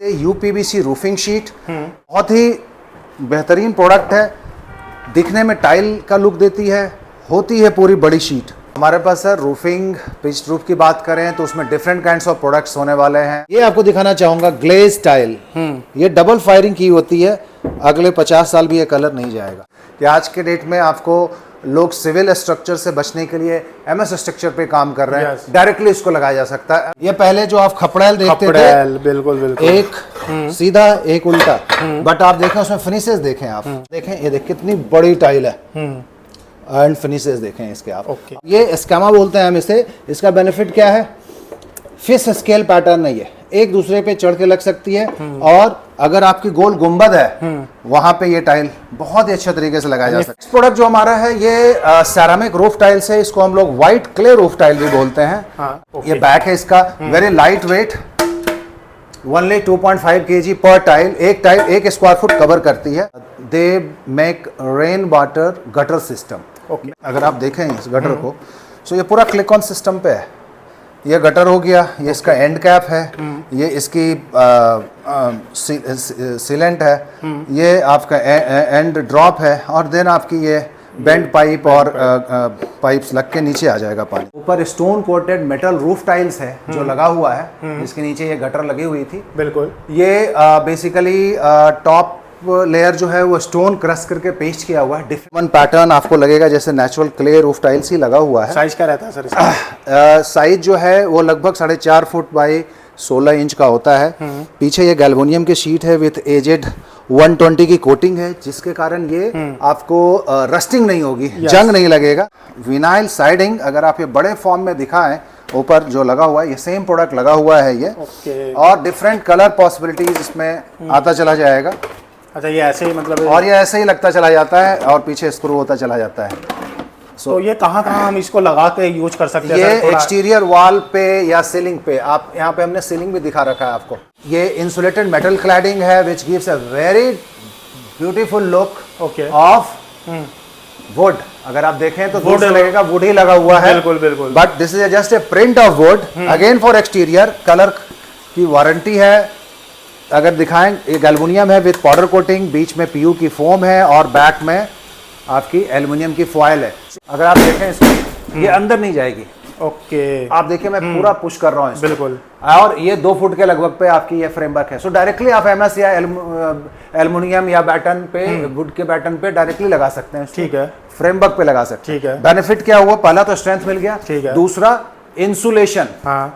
UPVC roofing sheet बहुत ही बेहतरीन product है, दिखने में टाइल का लुक देती है, होती है पूरी बड़ी शीट। हमारे पास सर रूफिंग पिच रूफ की बात करें तो उसमें डिफरेंट काइंड्स ऑफ प्रोडक्ट्स होने वाले हैं। ये आपको दिखाना चाहूंगा ग्लेज टाइल, ये डबल फायरिंग की होती है, अगले 50 साल भी ये कलर नहीं जाएगा। कि आज के डेट में आपको लोग सिविल स्ट्रक्चर से बचने के लिए एमएस स्ट्रक्चर पे काम कर रहे हैं, डायरेक्टली इसको लगाया जा सकता है। ये पहले जो आप खपड़ैल देखते थे, बिल्कुल बिल्कुल, एक सीधा एक उल्टा, बट आप देखें उसमें फिनिशेस देखें, आप देखें ये देख कितनी बड़ी टाइल है एंड फिनिशेस देखें इसके आप। ये एस्कामा बोलते हैं हम इसे। इसका बेनिफिट क्या है, फिश स्केल पैटर्न नहीं है, एक दूसरे पे चढ़ के लग सकती है, और अगर आपकी गोल गुंबद है वहां पे ये टाइल बहुत ही अच्छे तरीके से लगाया जा सकता है। इस प्रोडक्ट जो हमारा है ये सेरामिक रूफ टाइल्स है, इसको हम लोग व्हाइट क्ले रूफ टाइल भी बोलते हैं। ये बैक है इसका, very light weight, only 2.5 kg पर टाइल। एक टाइल 1 स्क्वायर फुट कवर करती है। They make rain water gutter system. अगर आप देखें इस गटर को, सो ये पूरा क्लिक ऑन सिस्टम पे है। ये गटर हो गया, ये इसका एंड कैप है, ये इसकी सीलेंट है, ये आपका एंड ड्रॉप है, और देन आपकी ये बेंड पाइप और पाइप्स लग के नीचे आ जाएगा पानी। ऊपर stone coated metal roof tiles है जो लगा हुआ है, जिसके नीचे ये गटर लगी हुई थी। बिल्कुल, ये बेसिकली टॉप लेयर जो है वो स्टोन क्रश करके पेस्ट किया हुआ है। डिफरेंट पैटर्न आपको लगेगा जैसे नेचुरल क्ले रूफ टाइल्स ही लगा हुआ है। साइज क्या रहता है सर इसका? साइज जो है वो लगभग 4.5 फुट बाई 16 इंच का होता है। पीछे ये गैल्वेनियम की शीट है विथ एजेड 120 की कोटिंग है, जिसके कारण ये आपको रस्टिंग नहीं होगी, जंग नहीं लगेगा। विनाइल साइडिंग अगर आप ये बड़े फॉर्म में दिखाएं, ऊपर जो लगा हुआ है ये सेम प्रोडक्ट लगा हुआ है ये, और डिफरेंट कलर पॉसिबिलिटीज इसमें आता चला जाएगा। अच्छा, ये ऐसे ही मतलब, और ये ऐसे ही लगता चला जाता है और पीछे स्क्रू होता चला जाता है। तो ये कहाँ हम इसको लगा के यूज कर सकते हैं? ये एक्सटीरियर वॉल पे या सीलिंग पे, आप यहाँ पे हमने सीलिंग भी दिखा रखा है आपको। ये इंसुलेटेड मेटल क्लैडिंग है which gives a very beautiful look of wood. अगर आप देखें तो वुड लगेगा, वुड ही लगा हुआ है। बिल्कुल बिल्कुल, but this is just a print of would, again for exterior. Colour की वारंटी है। अगर दिखाएं, ये गैल्वेनियम है विद पाउडर कोटिंग, बीच में पीयू की फोम है और बैक में आपकी एल्युमिनियम की फॉयल है। अगर आप देखें इसको, ये अंदर नहीं जाएगी। आप देखिए मैं पूरा पुश कर रहा हूँ बिल्कुल, और ये 2 फुट के लगभग पे आपकी ये फ्रेमवर्क है। सो डायरेक्टली आप एमएस या एल्युमिनियम या बैटन पे, वुड के बैटन पे डायरेक्टली लगा सकते हैं। ठीक है, फ्रेमवर्क पे लगा सकते हैं। ठीक है। बेनिफिट क्या हुआ, पहला तो स्ट्रेंथ मिल गया, ठीक है। दूसरा इंसुलेशन।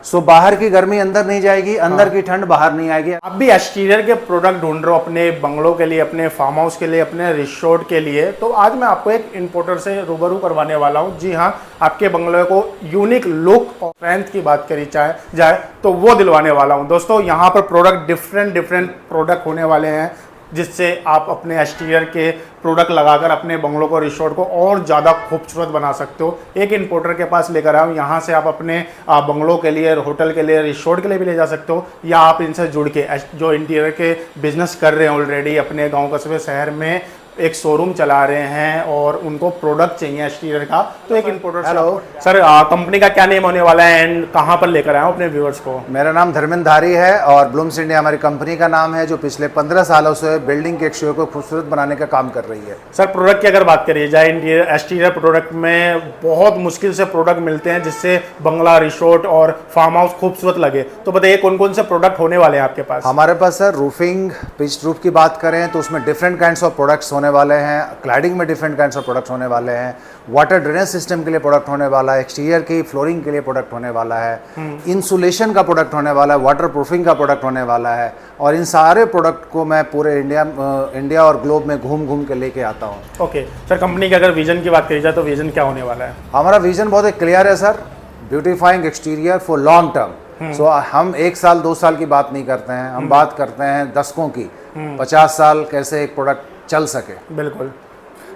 सो बाहर की गर्मी अंदर नहीं जाएगी, अंदर की ठंड बाहर नहीं आएगी। आप भी एक्सटीरियर के प्रोडक्ट ढूंढ रहे हो अपने बंगलों के लिए, अपने फार्म हाउस के लिए, अपने रिसोर्ट के लिए, तो आज मैं आपको एक इंपोर्टर से रूबरू करवाने वाला हूं। जी हाँ, आपके बंगलों को यूनिक लुक और स्ट्रेंथ की बात करी जाए तो वो दिलवाने वाला हूं। दोस्तों, यहाँ पर प्रोडक्ट डिफरेंट प्रोडक्ट होने वाले हैं, जिससे आप अपने एक्सटीरियर के प्रोडक्ट लगाकर अपने बंगलों को, रिसोर्ट को और ज़्यादा खूबसूरत बना सकते हो। एक इंपोर्टर के पास लेकर आओ, यहाँ से आप अपने बंगलों के लिए, होटल के लिए, रिसोर्ट के लिए भी ले जा सकते हो, या आप इनसे जुड़ के जो इंटीरियर के बिजनेस कर रहे हैं ऑलरेडी, अपने गांव कस्बे शहर में एक शोरूम चला रहे हैं और उनको प्रोडक्ट चाहिए एक्सटीरियर का, तो एक इंपोर्टर। हेलो सर, कंपनी का क्या नेम होने वाला है एंड कहाँ पर लेकर आए अपने व्यूअर्स को? मेरा नाम धर्मेंद्र धारी है और ब्लूम्स इंडिया हमारी कंपनी का नाम है, जो पिछले 15 सालों से बिल्डिंग के एक्सटीरियर को खूबसूरत बनाने का काम कर रही है। सर, प्रोडक्ट की अगर बात करिए जाए, इंटीरियर एक्सटीरियर प्रोडक्ट में बहुत मुश्किल से प्रोडक्ट मिलते हैं जिससे बंगला, रिसोर्ट और फार्म हाउस खूबसूरत लगे, तो बताइए कौन कौन से प्रोडक्ट होने वाले हैं आपके पास? हमारे पास सर रूफिंग पिच रूफ की बात करें तो उसमें डिफरेंट काइंड्स ऑफ प्रोडक्ट्स होने वाले हैं। क्लैडिंग में डिफरेंट काइंड्स ऑफ प्रोडक्ट्स होने वाले हैं। वाटर ड्रेनेज सिस्टम के लिए प्रोडक्ट होने वाला है। एक्सटीरियर की फ्लोरिंग के लिए प्रोडक्ट होने वाला है। इंसुलेशन का प्रोडक्ट होने वाला है। वाटर प्रूफिंग का प्रोडक्ट होने वाला है। और इन सारे प्रोडक्ट को मैं पूरे इंडिया और ग्लोब में घूम के लेके आता हूँ। ओके सर, कंपनी के अगर विजन की बात करी जाए तो विजन क्या होने वाला है? हमारा विजन बहुत क्लियर है sir, beautifying exterior for long term. So हम 1 साल 2 साल की बात नहीं करते हैं, हम बात करते हैं दशकों की, 50 साल कैसे एक प्रोडक्ट चल सके। बिल्कुल।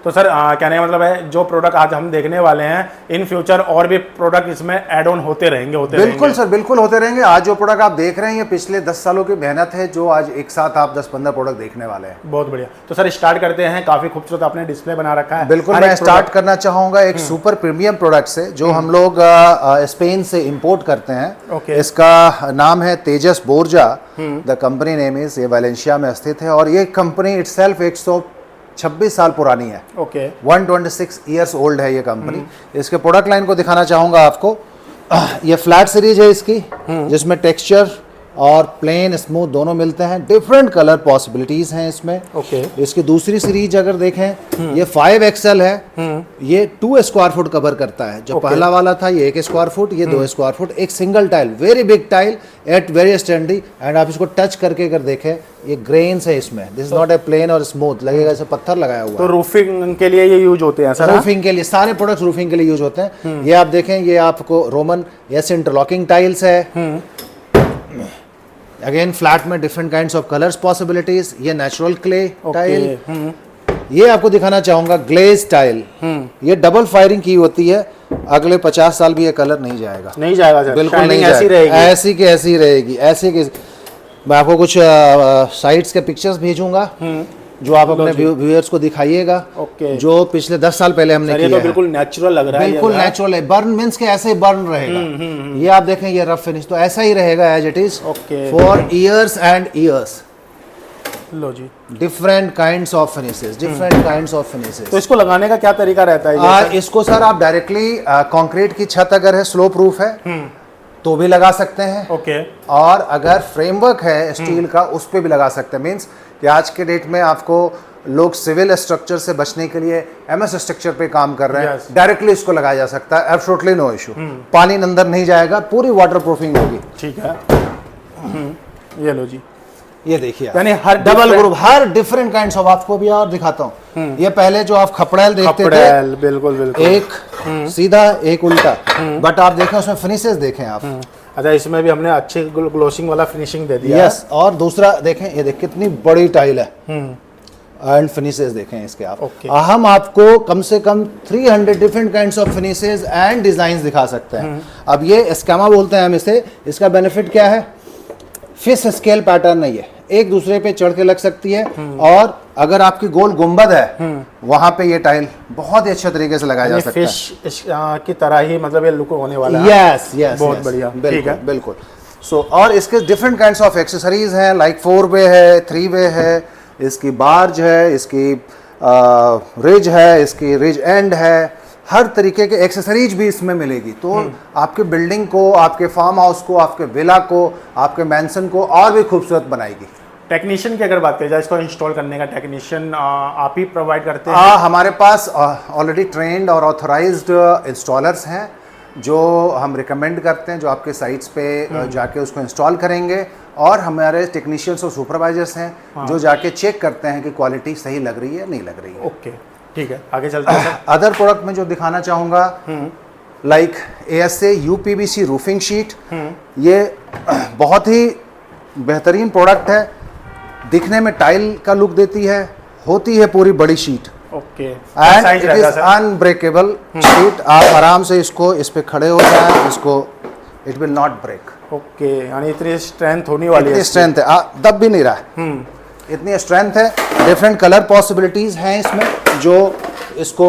तो सर कहने का मतलब है जो प्रोडक्ट आज हम देखने वाले हैं इन फ्यूचर और भी प्रोडक्ट इसमें ऐड ऑन होते रहेंगे बिल्कुल सर, बिल्कुल होते रहेंगे। आज जो प्रोडक्ट आप देख रहे हैं ये पिछले 10 सालों की मेहनत है, जो आज एक साथ आप 10-15 प्रोडक्ट देखने वाले हैं। बहुत बढ़िया। तो सर स्टार्ट करते हैं, काफी खूबसूरत आपने डिस्प्ले बना रखा है। बिल्कुल, मैं स्टार्ट करना चाहूंगा एक सुपर प्रीमियम प्रोडक्ट से जो हम लोग स्पेन से इंपोर्ट करते हैं। इसका नाम है Tejas Borja, the company name is. ये वैलेंशिया में स्थित है और ये कंपनी इटसेल्फ 126 साल पुरानी है। 126 ईयर्स ओल्ड है ये कंपनी। इसके प्रोडक्ट लाइन को दिखाना चाहूंगा आपको। ये फ्लैट सीरीज है इसकी, जिसमें टेक्सचर और प्लेन स्मूथ दोनों मिलते हैं। डिफरेंट कलर पॉसिबिलिटीज हैं इसमें। इसकी दूसरी सीरीज अगर देखें ये 5XL है। ये 2 स्क्वायर फुट कवर करता है। जो पहला वाला था ये 1 स्क्वायर फुट, ये 2 स्क्वायर फुट। एक single tile, very big tile at very sturdy. And आप इसको टच करके अगर देखें ये ग्रेन्स है इसमें। This is not a plain और स्मूथ, लगेगा जैसे पत्थर लगाया हुआ। तो रूफिंग के लिए ये यूज होते हैं सर? रूफिंग के लिए सारे प्रोडक्ट्स रूफिंग के लिए यूज होते हैं। ये आप देखें, ये आपको रोमन ऐसे इंटरलॉकिंग टाइल्स है। अगेन फ्लैट में different kinds of colours possibilities. ये नेचुरल क्ले टाइल। ये आपको दिखाना चाहूंगा ग्लेज टाइल। ये डबल फायरिंग की होती है। अगले 50 साल भी ये कलर नहीं जाएगा। नहीं जाएगा सर? बिल्कुल नहीं ऐसी रहेगी, ऐसी की ऐसी रहेगी। ऐसी की मैं आपको कुछ साइट्स के पिक्चर्स भेजूंगा जो आप अपने व्यूअर्स को दिखाइएगा। जो पिछले 10 साल पहले हमने किया तो बिल्कुल नेचुरल लग रहा है। बिल्कुल नेचुरल है। बर्न मींस के ऐसे ही बर्न रहेगा। ये आप देखें, ये रफ फिनिश तो ऐसा ही रहेगा as it is for years and years. लो जी, different kinds of finishes, different kinds of finishes. तो इसको लगाने का क्या तरीका रहता है? इसको सर आप डायरेक्टली कंक्रीट की छत अगर है, स्लो प्रूफ है तो भी लगा सकते हैं। और अगर फ्रेमवर्क है स्टील का, उस पे भी लगा सकते हैं। मींस कि आज के डेट में आपको लोग सिविल स्ट्रक्चर से बचने के लिए MS स्ट्रक्चर पे काम कर रहे हैं, डायरेक्टली इसको लगाया जा सकता है। Absolutely no issue. पानी अंदर नहीं जाएगा, पूरी वाटर प्रूफिंग होगी। ठीक है। ये लो जी, ये देखिए, यानी हर डबल ग्रुप, हर डिफरेंट काइंड्स ऑफ। आपको भी और दिखाता हूँ। ये पहले जो आप खपड़ेल देखते थे, बिल्कुल एक सीधा एक उल्टा, बट आप देखें उसमें फिनिशेस देखें आप। अच्छा, इसमें भी हमने अच्छे ग्लोसिंग वाला फिनिशिंग दे दिया। यस। और दूसरा देखें, ये देख कितनी बड़ी टाइल है। एंड फिनिशेस देखें इसके आप। हम आपको कम से कम 300 different kinds of finishes and design दिखा सकते हैं। अब ये एस्केमा बोलते हैं हम इसे। इसका बेनिफिट क्या है? फिश स्केल पैटर्न नहीं है, एक दूसरे पे चढ़ के लग सकती है। और अगर आपकी गोल गुंबद है वहां पे ये टाइल बहुत ही अच्छे तरीके से लगाया जा सकता है। फिश की तरह ही मतलब ये लुक होने वाला है। यस यस, बहुत बढ़िया। ठीक है, बिल्कुल। सो और इसके डिफरेंट काइंड्स ऑफ एक्सेसरीज हैं, लाइक 4 वे है, 3 वे है, इसकी बार्ज है, इसकी रिज है, इसकी रिज एंड है। हर तरीके के एक्सेसरीज भी इसमें मिलेगी। तो आपके बिल्डिंग को, आपके फार्म हाउस को, आपके विला को, आपके मैंसन को और भी खूबसूरत बनाएगी। टेक्नीशियन की अगर बात करें जाए, इसको इंस्टॉल करने का टेक्नीशियन आप ही प्रोवाइड करते हैं? हमारे पास ऑलरेडी ट्रेंड और ऑथराइज्ड इंस्टॉलर्स हैं जो हम रिकमेंड करते हैं, जो आपके साइट्स पे जाके उसको इंस्टॉल करेंगे। और हमारे टेक्नीशियंस और सुपरवाइजर्स हैं जो जाके चेक करते हैं कि क्वालिटी सही लग रही है नहीं लग रही है। ओके, ठीक है, आगे चलते हैं सर। अदर प्रोडक्ट में जो दिखाना चाहूँगा, like ASA UPVC roofing sheet. ये बहुत ही बेहतरीन प्रोडक्ट है। दिखने में टाइल का लुक देती है, होती है पूरी बड़ी sheet. And it is unbreakable sheet. आप आराम से इसको इस पे खड़े हो जाएं, इसको इट विल नॉट ब्रेक। यानी इतनी स्ट्रेंथ होने वाली है। स्ट्रेंथ है, दब भी नहीं रहा है। इतनी स्ट्रेंथ है। डिफरेंट कलर पॉसिबिलिटीज हैं इसमें जो इसको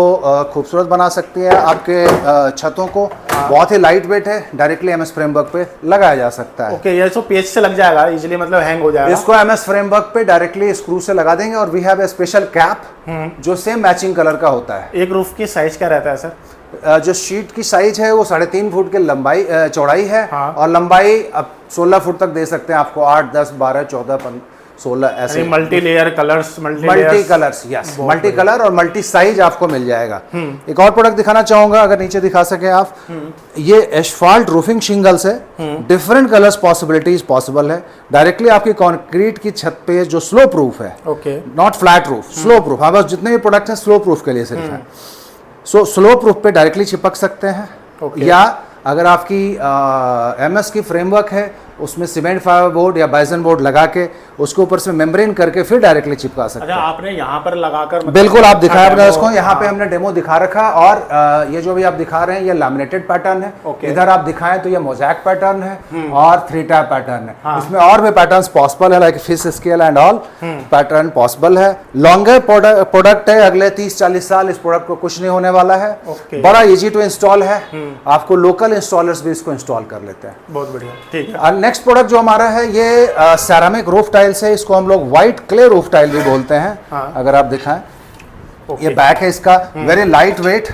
खूबसूरत बना सकती है। आपके छतों को बहुत ही लाइट वेट है, डायरेक्टली MS फ्रेमवर्क पे लगाया जा सकता है। ये तो पेज से लग जाएगा इजीली, मतलब हैंग हो जाएगा। इसको MS फ्रेमवर्क पे डायरेक्टली स्क्रू से लगा देंगे। और we have a special cap जो सेम मैचिंग कलर का होता है। एक रूफ की साइज क्या रहता है सर? जो शीट की साइज है वो 3.5 फुट के लंबाई चौड़ाई है। और लंबाई अब 16 फुट तक दे सकते हैं आपको। 8, 10, 12, 14, 16 ऐसे multi layer colours, multi colours, yes, multi colour और मल्टी साइज आपको मिल जाएगा। एक और प्रोडक्ट दिखाना चाहूंगा, अगर नीचे दिखा सके आप। ये एस्फाल्ट रूफिंग शिंगल्स है। डिफरेंट कलर्स पॉसिबिलिटीज पॉसिबल है। डायरेक्टली आपकी कंक्रीट की छत पे जो स्लो प्रूफ है, not flat roof, slow proof. हमारे पास जितने भी प्रोडक्ट हैं स्लो प्रूफ के लिए सिर्फ है। सो स्लो प्रूफ पे डायरेक्टली चिपक सकते हैं। या अगर आपकी MS की फ्रेमवर्क है उसमें सीमेंट फाइबर बोर्ड या बाइजन बोर्ड लगा के उसके ऊपर से मेम्ब्रेन करके फिर डायरेक्टली चिपका सकते अच्छा, हैं। आपने यहाँ पर लगाकर बिल्कुल, आप दिखा रहे हैं अच्छा, उसको, यहाँ पे हमने डेमो दिखा रखा। और ये जो भी आप दिखा रहे हैं ये लैमिनेटेड पैटर्न है। इधर आप दिखाएं तो ये मोज़ैक पैटर्न है और 3 टैप पैटर्न है। इसमें और भी पैटर्न्स पॉसिबल है, like fish scale and all pattern possible है। लॉन्गर प्रोडक्ट है, अगले 30-40 साल इस प्रोडक्ट को कुछ नहीं होने वाला है। बड़ा इजी टू इंस्टॉल है, आपको लोकल इंस्टॉलर्स भी इसको इंस्टॉल कर लेते हैं। बहुत बढ़िया, ठीक है। नेक्स्ट प्रोडक्ट जो हमारा है ये सेरामिक रूफ टाइल्स है, इसको हम लोग व्हाइट क्ले रूफ टाइल भी बोलते हैं। अगर आप दिखाएं, ये बैक है इसका, very light weight,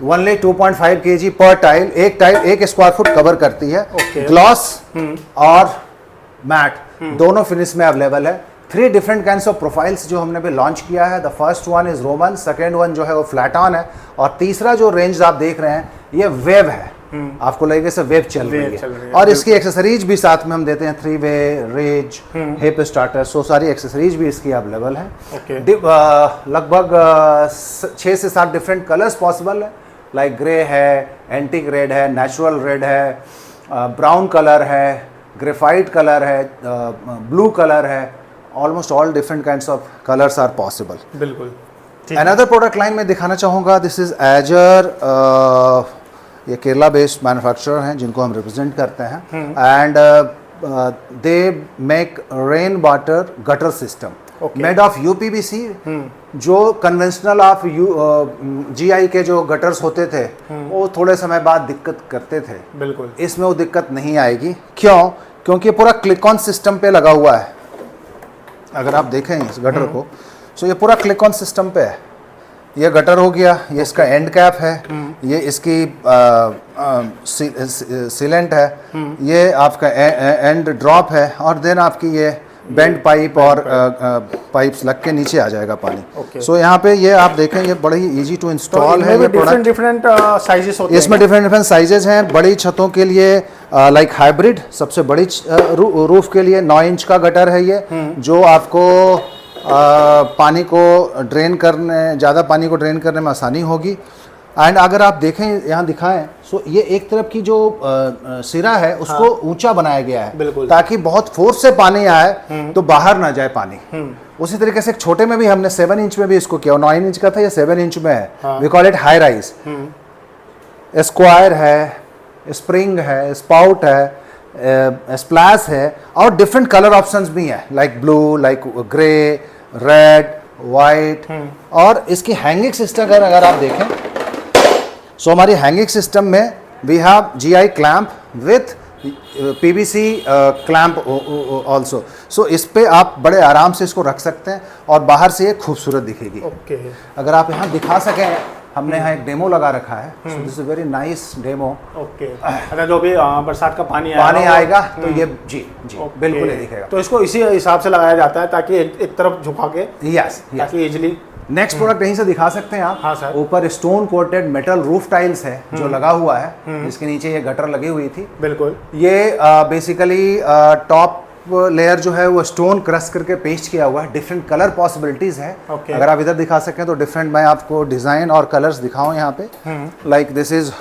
only 2.5 kg पर टाइल। एक टाइल 1 स्क्वायर फुट कवर करती है। ग्लॉस और मैट दोनों फिनिश में अवेलेबल है। 3 डिफरेंट काइंड्स ऑफ प्रोफाइल्स जो हमने भी लॉन्च किया है। The first one is Roman, second one जो है वो फ्लैट ऑन है, और तीसरा जो रेंज आप देख रहे हैं ये वेव है। आपको लगेगा इसे वेव चल रही है। और इसकी एक्सेसरीज भी साथ में हम देते हैं, 3 वे, रेज, हिप स्टार्टर, सो सारी एक्सेसरीज भी इसकी अवेलेबल है। लगभग 6 से 7 डिफरेंट कलर्स पॉसिबल है, लाइक ग्रे है, एंटीक रेड है, नेचुरल रेड है, ब्राउन कलर है, ग्रेफाइट कलर है, ब्लू कलर है। Almost all different kinds of colours are possible. बिल्कुल। अनदर प्रोडक्ट लाइन में दिखाना चाहूँगा, दिस इज एजर, ये केरला बेस्ड मैन्युफैक्चरर हैं जिनको हम रिप्रेजेंट करते हैं। And they make rain water gutter system made of UPVC, जो कन्वेंशनल ऑफ जीआई के जो गटर्स होते थे वो थोड़े समय बाद दिक्कत करते थे। बिल्कुल, इसमें वो दिक्कत नहीं आएगी। क्यों? क्योंकि पूरा क्लिक ऑन सिस्टम पे लगा हुआ है। अगर आप देखें इस गटर को, सो ये पूरा क्लिक ऑन सिस्टम पे है। ये गटर हो गया, ये इसका एंड कैप है, ये इसकी सीलेंट है, ये आपका एंड ड्रॉप है, और देन आपकी ये बेंड पाइप और पाइप्स लग के नीचे आ जाएगा पानी। सो यहाँ पे ये आप देखें, ये बड़ी इजी टू इंस्टॉल है। ये प्रोडक्ट डिफरेंट साइजेस होते हैं, इसमें डिफरेंट साइजेज हैं। बड़ी छतों के लिए लाइक हाइब्रिड, सबसे बड़ी रूफ के लिए 9 इंच का गटर है ये, जो आपको पानी को ड्रेन करने, ज़्यादा पानी को ड्रेन करने में आसानी होगी। एंड अगर आप देखें यहाँ दिखाएं, सो ये एक तरफ की जो सिरा है उसको ऊंचा बनाया गया है, ताकि बहुत फोर्स से पानी आए तो बाहर ना जाए पानी। उसी तरीके से एक छोटे में भी हमने 7 इंच में भी इसको किया, 9 इंच का था, ये 7 इंच में है। We call it high rise. Square है, स्प्रिंग है, स्पाउट है, स्प्लैश है, और डिफरेंट कलर ऑप्शंस भी हैं, like blue, like grey, red, white. और इसकी हैंगिंग सिस्टम अगर आप देखें, सो हमारी हैंगिंग सिस्टम में we have GI clamp with PVC clamp also. So इस पे आप बड़े आराम से इसको रख सकते हैं और बाहर से ये खूबसूरत दिखेगी। अगर आप यहाँ दिखा सकें, हमने यहाँ एक डेमो लगा रखा है। सो this is very nice demo. अच्छा, जो भी बरसात का पानी आएगा तो ये जी बिल्कुल ही दिखेगा। तो इसको इसी हिसाब से लगाया जाता है, ताकि एक तरफ झुका के, यस, ताकि इजीली। नेक्स्ट प्रोडक्ट यहीं से दिखा सकते हैं आप। हाँ सर। ऊपर stone coated metal roof tiles है जो लगा हुआ है, जिसके नीचे ये गटर लगी हुई थी। बिल्कुल। ये बेसिकली टॉप लेयर जो है वो स्टोन क्रश करके पेस्ट किया हुआ है। डिफरेंट कलर पॉसिबिलिटीज है। अगर आप इधर दिखा सकें तो डिफरेंट, मैं आपको डिजाइन और कलर्स दिखाऊं यहाँ पे। Like this is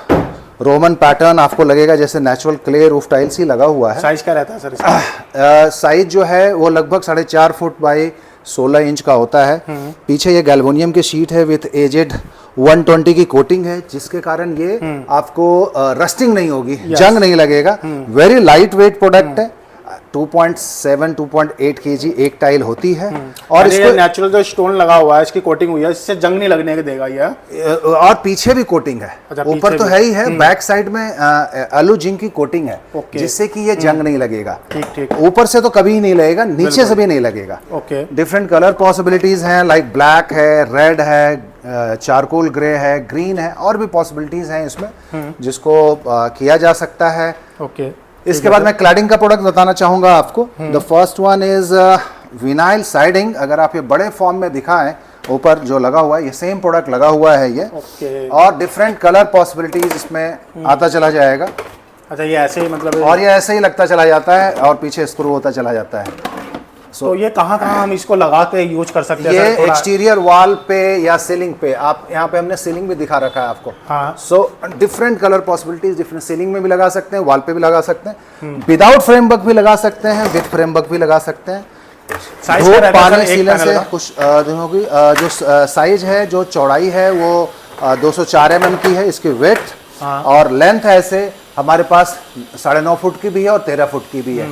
Roman pattern, आपको लगेगा जैसे नेचुरल क्ले रूफ टाइल्स ही लगा हुआ है। साइज क्या रहता है सर? साइज जो है वो लगभग 4.5 फुट बाई 16 इंच का होता है। पीछे ये गैल्वेनियम की शीट है विथ एजेड 120 की कोटिंग है, जिसके कारण ये आपको रस्टिंग नहीं होगी, जंग नहीं लगेगा। वेरी लाइट वेट प्रोडक्ट है। 2.7 2.8 kg एक टाइल होती है। और इसको नेचुरल जो स्टोन लगा हुआ है, इसकी कोटिंग हुई है, इससे जंग नहीं लगने के देगा ये। और पीछे भी कोटिंग है। अच्छा, ऊपर तो है ही है, बैक साइड में आलू जिंक की कोटिंग है, जिससे कि ये जंग नहीं लगेगा। ठीक। ऊपर से तो कभी नहीं लगेगा, नीचे से भी नहीं लगेगा। डिफरेंट कलर पॉसिबिलिटीज हैं, लाइक ब्लैक है, रेड है, चारकोल ग्रे है, ग्रीन है, और भी पॉसिबिलिटीज हैं इसमें जिसको किया जा सकता है। इसके बाद मैं क्लैडिंग का प्रोडक्ट बताना चाहूंगा आपको। The first one is vinyl siding. अगर आप ये बड़े फॉर्म में दिखाएं, ऊपर जो लगा हुआ है ये सेम प्रोडक्ट लगा हुआ है ये। और डिफरेंट कलर पॉसिबिलिटीज इसमें आता चला जाएगा। अच्छा, ये ऐसे ही मतलब और ये ऐसे ही लगता चला जाता है और पीछे स्क्रू होता चला जाता है। तो ये कहाँ हम इसको लगा के यूज कर सकते हैं? ये सर, थोड़ा- एक्सटीरियर वॉल पे या सीलिंग पे, आप यहाँ पे हमने सीलिंग भी दिखा रखा है आपको। हाँ। So different colour possibilities, different ceiling में भी लगा सकते हैं, वॉल पे भी लगा सकते हैं, विदाउट फ्रेमवर्क भी लगा सकते हैं, विद फ्रेमवर्क भी लगा सकते हैं। साइज धूप क्या रहता है पानी सर एक सीलन पैनल से का? कुछ होगी। जो साइज है, जो चौड़ाई है वो 204 mm की है, इसकी वेथ। हाँ। और लेंथ ऐसे हमारे पास 9.5 फुट की भी है और 13 फुट की भी है।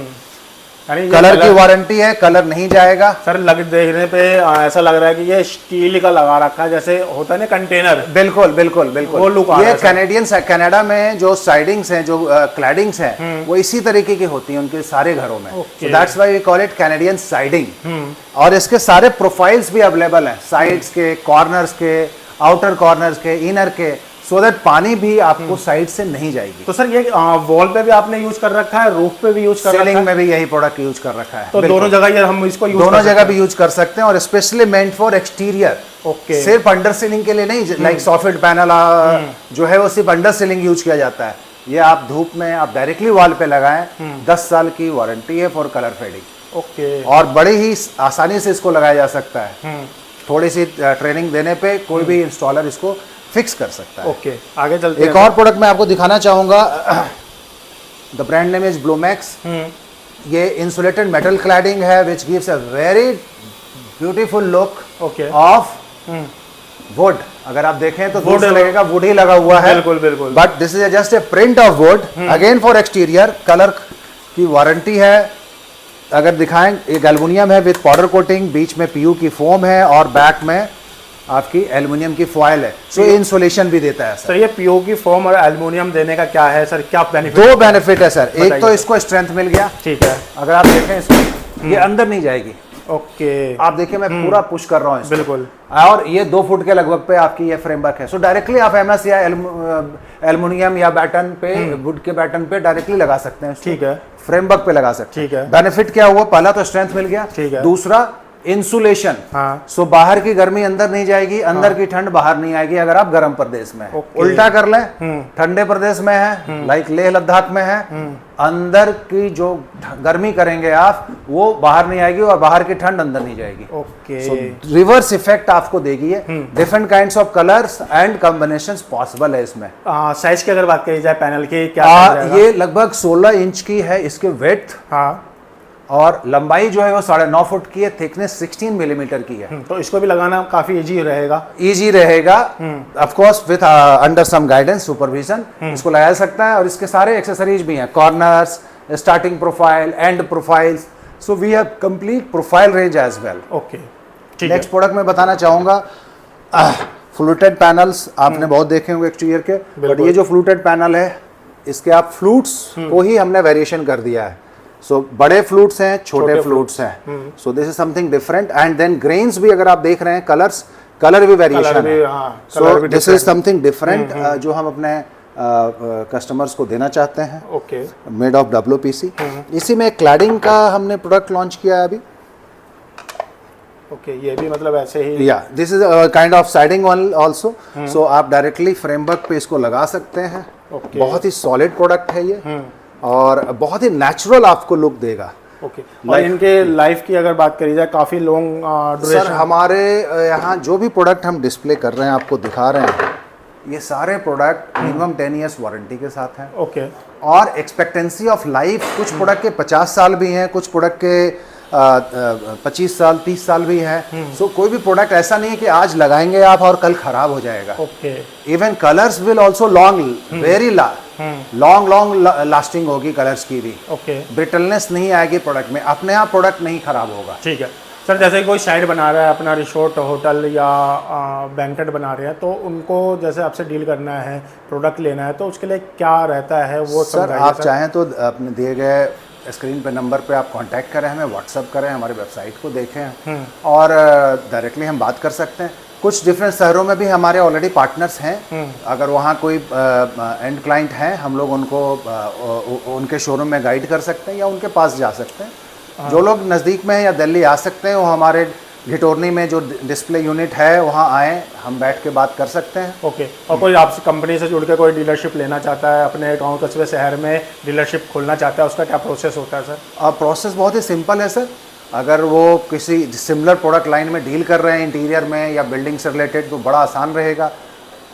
यानी ये कलर की वारंटी है, कलर नहीं जाएगा। सर देखने पे ऐसा लग रहा है कि ये स्टील का लगा रखा है, जैसे होता है ना कंटेनर। बिल्कुल बिल्कुल बिल्कुल, वो look आ रहा ये है सर। कैनेडियन कनाडा में जो साइडिंग्स हैं, जो क्लैडिंग्स हैं, वो इसी तरीके की होती हैं उनके सारे घरों में। Okay. That's why we call it Canadian siding. और इसके सारे प्रोफाइल्स भी अवेलेबल हैं, साइड्स के, कॉर्नर्स के, आउटर कॉर्नर्स के, इनर के, सो दैट पानी भी आपको साइड से नहीं जाएगी। तो सर ये वॉल पे भी आपने यूज कर रखा है, रूफ पे भी यूज कर रखा सीलिंग है, में भी यही प्रोडक्ट यूज कर रखा है। तो बिल्कुल। दोनों जगह ये हम इसको यूज दोनों जगह भी यूज कर सकते हैं, और specially meant for exterior. Okay. सिर्फ अंडर सीलिंग के लिए नहीं, लाइक सॉफिट पैनल जो है वो सिर्फ अंडर सीलिंग यूज किया जाता है। ये आप धूप में आप डायरेक्टली वॉल पे लगाएं, 10 साल की वारंटी है फॉर कलर फेडिंग। ओके। और बड़े ही आसानी से इसको लगाया जा सकता है। थोड़ी सी ट्रेनिंग देने पे कोई भी इंस्टॉलर इसको फिक्स कर सकता है। ओके, आगे चलते हैं। एक और प्रोडक्ट मैं आपको दिखाना चाहूंगा। The brand name is Bluemax. ये इंसुलेटेड मेटल क्लैडिंग है which gives a very beautiful look okay. Of wood. अगर आप देखें तो दूर से Wood- लगेगा वुड ही लगा हुआ है। बिल्कुल बिल्कुल। But this is just a print of would, again for exterior. Colour की वारंटी है। अगर दिखाएं, एक एल्युमिनियम है विद पाउडर कोटिंग, बीच में पीयू की फोम है और बैक में आपकी एल्युमिनियम की फॉयल है। सो इंसुलेशन भी देता है सर। सर ये पीओ की फोम और एल्युमिनियम देने का क्या है सर, क्या बेनिफिट? दो बेनिफिट है सर। एक तो बताइए। इसको स्ट्रेंथ मिल गया। ठीक है। अगर आप देखें इसको, ये अंदर नहीं जाएगी। ओके। आप देखिए मैं पूरा पुश कर रहा हूँ इसको। बिल्कुल। और ये 2 फुट के लगभग पे आपकी ये फ्रेमवर्क है। सो डायरेक्टली आप एमएस या एल्युमिनियम या बैटन पे, वुड के बैटन पे डायरेक्टली लगा सकते हैं इसको। ठीक है। फ्रेमवर्क पे लगा सकते हैं। ठीक है। बेनिफिट क्या हुआ? पहला तो स्ट्रेंथ मिल गया। ठीक है। दूसरा इंसुलेशन। हाँ। सो बाहर की गर्मी अंदर नहीं जाएगी, अंदर की ठंड बाहर नहीं आएगी अगर आप गर्म प्रदेश में हैं। ओके। उल्टा कर लें, ठंडे प्रदेश में है, लाइक लेह लद्दाख में है, अंदर की जो गर्मी करेंगे आप, वो बाहर नहीं आएगी और बाहर की ठंड अंदर नहीं जाएगी। ओके। रिवर्स इफेक्ट आपको देगी ये। Different kinds of colours and combinations possible है इसमें। साइज की अगर बात करी जाए पैनल की, क्या size रहेगा? ये लगभग 16 इंच की है इसके वेथ, हाँ। और लंबाई जो है वो 9.5 फुट की है, थिकनेस 16 मिलीमीटर की है। तो इसको भी लगाना काफी इजी रहेगा। इजी रहेगा, of course with under some guidance supervision इसको लगाया जा सकता है। और इसके सारे एक्सेसरीज भी हैं, corners, starting profile, end profiles. So we have complete profile range as well. Okay, ठीक है। नेक्स्ट प्रोडक्ट मैं बताना चाहूंगा, फ्लूटेड पैनल्स आपने बहुत देखे होंगे एक्सटीरियर के, बट ये जो फ्लूटेड पैनल है, इसके आप फ्लूट्स को ही हमने वेरिएशन कर दिया है। सो बड़े फ्लूट्स हैं, छोटे फ्लूट्स हैं। So this is something different. And then grains भी अगर आप देख रहे हैं, कलर्स, कलर भी वेरिएशन है। सो दिस इज समथिंग डिफरेंट जो हम अपने कस्टमर्स को देना चाहते हैं। ओके। Made of WPC। इसी में क्लैडिंग का हमने प्रोडक्ट लॉन्च किया है अभी। ओके, ये भी मतलब ऐसे ही। या this is kind of siding also. So आप डायरेक्टली फ्रेमवर्क पे इसको लगा सकते हैं। Okay. बहुत ही सॉलिड प्रोडक्ट है ये, और बहुत ही नेचुरल आपको लुक देगा। ओके। और इनके लाइफ की अगर बात करी जाए, काफी लॉन्ग सर ड्यूरेशन। हमारे यहाँ जो भी प्रोडक्ट हम डिस्प्ले कर रहे हैं, आपको दिखा रहे हैं, ये सारे प्रोडक्ट मिनिमम 10 ईयर्स वारंटी के साथ हैं। ओके। और एक्सपेक्टेंसी ऑफ लाइफ कुछ प्रोडक्ट के 50 साल भी हैं, कुछ प्रोडक्ट के 25 साल 30 साल भी हैं। सो कोई भी प्रोडक्ट ऐसा नहीं है कि आज लगाएंगे आप और कल खराब हो जाएगा। Okay. Even colours will also long, very long lasting होगी कलर्स की भी। ओके। ब्रिटलनेस नहीं आएगी प्रोडक्ट में, अपने आप प्रोडक्ट नहीं खराब होगा। ठीक है सर। जैसे कोई साइड बना रहा है, अपना रिसोर्ट, होटल या बैंकेट बना रहे हैं, तो उनको जैसे आपसे डील करना है, प्रोडक्ट लेना है, तो उसके लिए क्या रहता है वो सर आप चाहें तो अपने दिए गए स्क्रीन पे नंबर पे आप कांटेक्ट करें, हमें व्हाट्सअप करें, हमारी वेबसाइट को देखें और डायरेक्टली हम बात कर सकते हैं। कुछ डिफरेंट शहरों में भी हमारे ऑलरेडी पार्टनर्स हैं। अगर वहाँ कोई एंड क्लाइंट हैं, हम लोग उनको उनके शोरूम में गाइड कर सकते हैं या उनके पास जा सकते हैं। जो लोग नज़दीक में हैं या दिल्ली आ सकते हैं, वो हमारे घिटोरनी में जो डिस्प्ले यूनिट है वहाँ आएँ, हम बैठ के बात कर सकते हैं। ओके। और कोई आपसे कंपनी से जुड़ के कोई डीलरशिप लेना चाहता है, अपने गांव कस्बे शहर में डीलरशिप खोलना चाहता है, उसका क्या प्रोसेस होता है सर? प्रोसेस बहुत ही सिंपल है सर। अगर वो किसी सिमिलर प्रोडक्ट लाइन में डील कर रहे हैं इंटीरियर में या बिल्डिंग से रिलेटेड, तो बड़ा आसान रहेगा।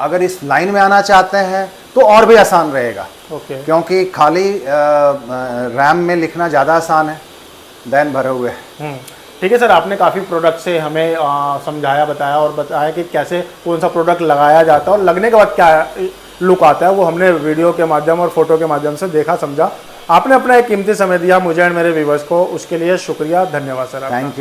अगर इस लाइन में आना चाहते हैं तो और भी आसान रहेगा, क्योंकि खाली रैम में लिखना ज़्यादा आसान है देन भरे हुए। ठीक है सर, आपने काफ़ी प्रोडक्ट से हमें समझाया, बताया और बताया कि कैसे कौन सा प्रोडक्ट लगाया जाता है और लगने के बाद क्या लुक आता है, वो हमने वीडियो के माध्यम और फोटो के माध्यम से देखा समझा। आपने अपना एक कीमती समय दिया मुझे एंड मेरे व्यूवर्स को, उसके लिए शुक्रिया, धन्यवाद सर। Thank you.